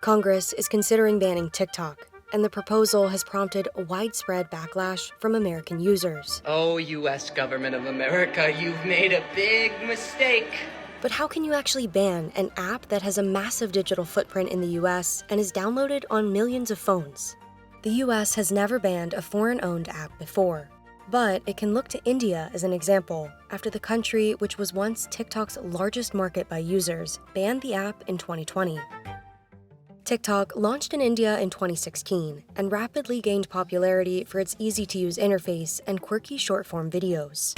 Congress is considering banning TikTok, and the proposal has prompted a widespread backlash from American users. Oh, U.S. government of America, you've made a big mistake. But how can you actually ban an app that has a massive digital footprint in the US and is downloaded on millions of phones? The US has never banned a foreign-owned app before, but it can look to India as an example, after the country, which was once TikTok's largest market by users, banned the app in 2020. TikTok launched in India in 2016 and rapidly gained popularity for its easy-to-use interface and quirky short-form videos.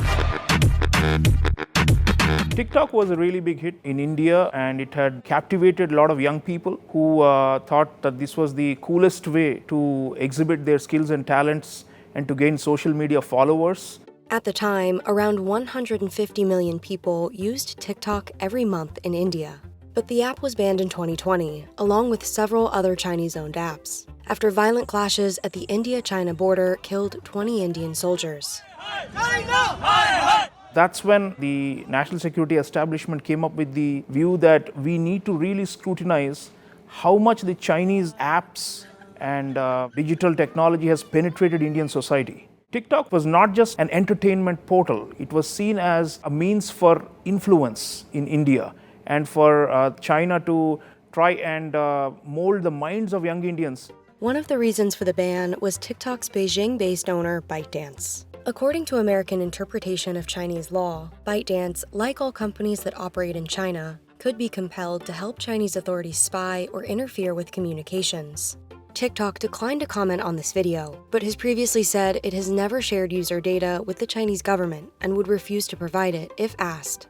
TikTok was a really big hit in India, and it had captivated a lot of young people who thought that this was the coolest way to exhibit their skills and talents and to gain social media followers. At the time, around 150 million people used TikTok every month in India. But the app was banned in 2020, along with several other Chinese-owned apps, after violent clashes at the India-China border killed 20 Indian soldiers. That's when the national security establishment came up with the view that we need to really scrutinize how much the Chinese apps and digital technology has penetrated Indian society. TikTok was not just an entertainment portal. It was seen as a means for influence in India and for China to try and mold the minds of young Indians. One of the reasons for the ban was TikTok's Beijing-based owner, ByteDance. According to American interpretation of Chinese law, ByteDance, like all companies that operate in China, could be compelled to help Chinese authorities spy or interfere with communications. TikTok declined to comment on this video, but has previously said it has never shared user data with the Chinese government and would refuse to provide it if asked.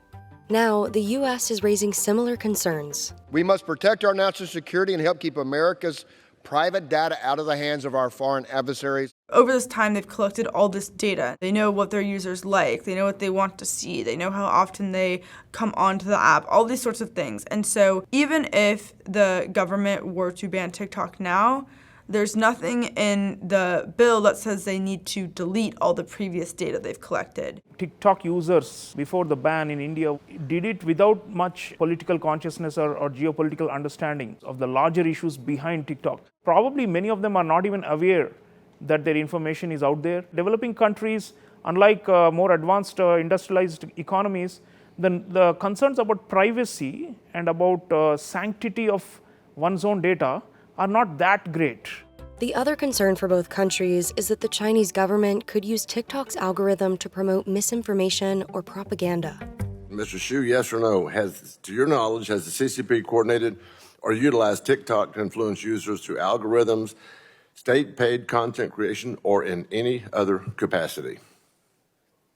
Now, the U.S. is raising similar concerns. We must protect our national security and help keep America's private data out of the hands of our foreign adversaries. Over this time, they've collected all this data. They know what their users like. They know what they want to see. They know how often they come onto the app, all these sorts of things. And so even if the government were to ban TikTok now, there's nothing in the bill that says they need to delete all the previous data they've collected. TikTok users, before the ban in India, did it without much political consciousness or geopolitical understanding of the larger issues behind TikTok. Probably many of them are not even aware that their information is out there. Developing countries, unlike more advanced industrialized economies, the concerns about privacy and about sanctity of one's own data are not that great. The other concern for both countries is that the Chinese government could use TikTok's algorithm to promote misinformation or propaganda. Mr. Xu, yes or no? To your knowledge, has the CCP coordinated or utilized TikTok to influence users through algorithms, state-paid content creation, or in any other capacity?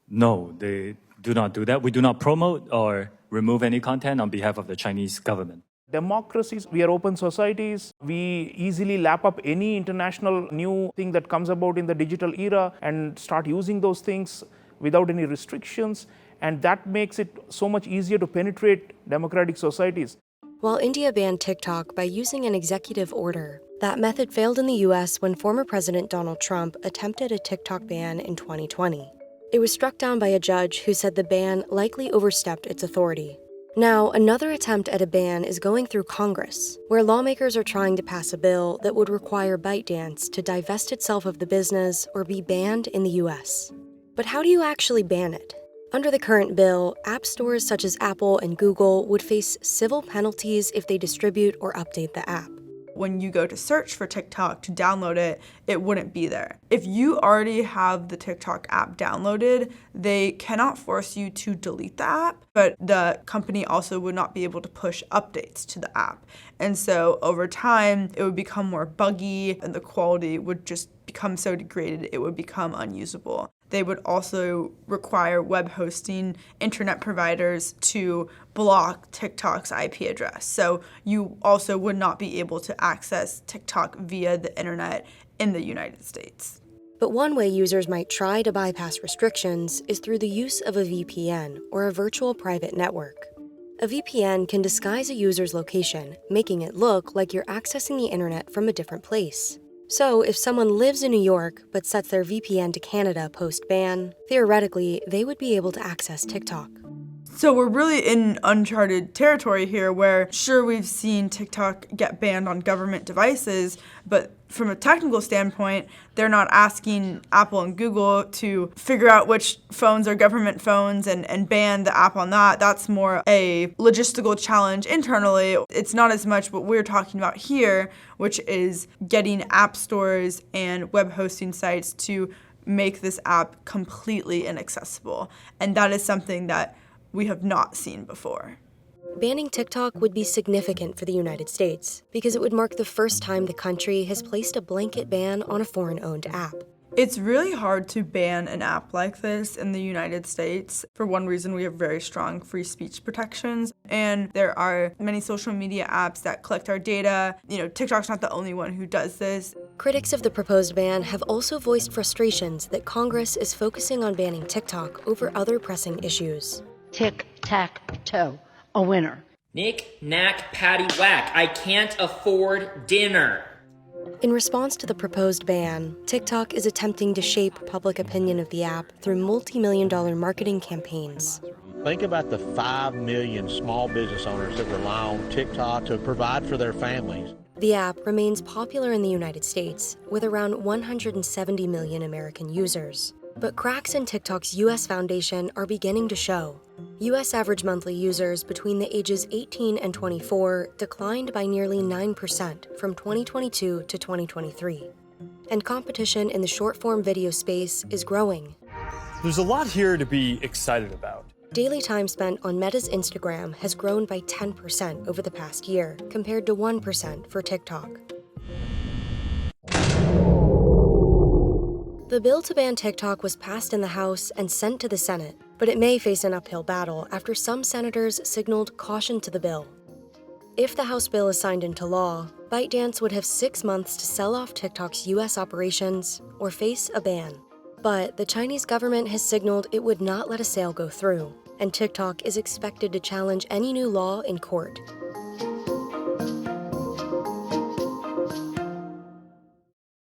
No, they do not do that. We do not promote or remove any content on behalf of the Chinese government. Democracies, we are open societies. We easily lap up any international new thing that comes about in the digital era and start using those things without any restrictions. And that makes it so much easier to penetrate democratic societies. While India banned TikTok by using an executive order, that method failed in the US when former President Donald Trump attempted a TikTok ban in 2020. It was struck down by a judge who said the ban likely overstepped its authority. Now, another attempt at a ban is going through Congress, where lawmakers are trying to pass a bill that would require ByteDance to divest itself of the business or be banned in the US. But how do you actually ban it? Under the current bill, app stores such as Apple and Google would face civil penalties if they distribute or update the app. When you go to search for TikTok to download it, it wouldn't be there. If you already have the TikTok app downloaded, they cannot force you to delete the app, but the company also would not be able to push updates to the app. And so over time, it would become more buggy and the quality would just become so degraded, it would become unusable. They would also require web hosting internet providers to block TikTok's IP address. So you also would not be able to access TikTok via the internet in the United States. But one way users might try to bypass restrictions is through the use of a VPN, or a virtual private network. A VPN can disguise a user's location, making it look like you're accessing the internet from a different place. So if someone lives in New York but sets their VPN to Canada post-ban, theoretically, they would be able to access TikTok. So we're really in uncharted territory here where, sure, we've seen TikTok get banned on government devices, but from a technical standpoint, they're not asking Apple and Google to figure out which phones are government phones and ban the app on that. That's more a logistical challenge internally. It's not as much what we're talking about here, which is getting app stores and web hosting sites to make this app completely inaccessible. And that is something that we have not seen before. Banning TikTok would be significant for the United States because it would mark the first time the country has placed a blanket ban on a foreign-owned app. It's really hard to ban an app like this in the United States. For one reason, we have very strong free speech protections, and there are many social media apps that collect our data. TikTok's not the only one who does this. Critics of the proposed ban have also voiced frustrations that Congress is focusing on banning TikTok over other pressing issues. Tic-tac-toe, a winner. Knick, knack, patty, whack. I can't afford dinner. In response to the proposed ban, TikTok is attempting to shape public opinion of the app through multi-million-dollar marketing campaigns. Think about the 5 million small business owners that rely on TikTok to provide for their families. The app remains popular in the United States, with around 170 million American users. But cracks in TikTok's U.S. foundation are beginning to show. U.S. average monthly users between the ages 18 and 24 declined by nearly 9% from 2022 to 2023. And competition in the short-form video space is growing. There's a lot here to be excited about. Daily time spent on Meta's Instagram has grown by 10% over the past year, compared to 1% for TikTok. The bill to ban TikTok was passed in the House and sent to the Senate, but it may face an uphill battle after some senators signaled caution to the bill. If the House bill is signed into law, ByteDance would have 6 months to sell off TikTok's U.S. operations or face a ban. But the Chinese government has signaled it would not let a sale go through, and TikTok is expected to challenge any new law in court.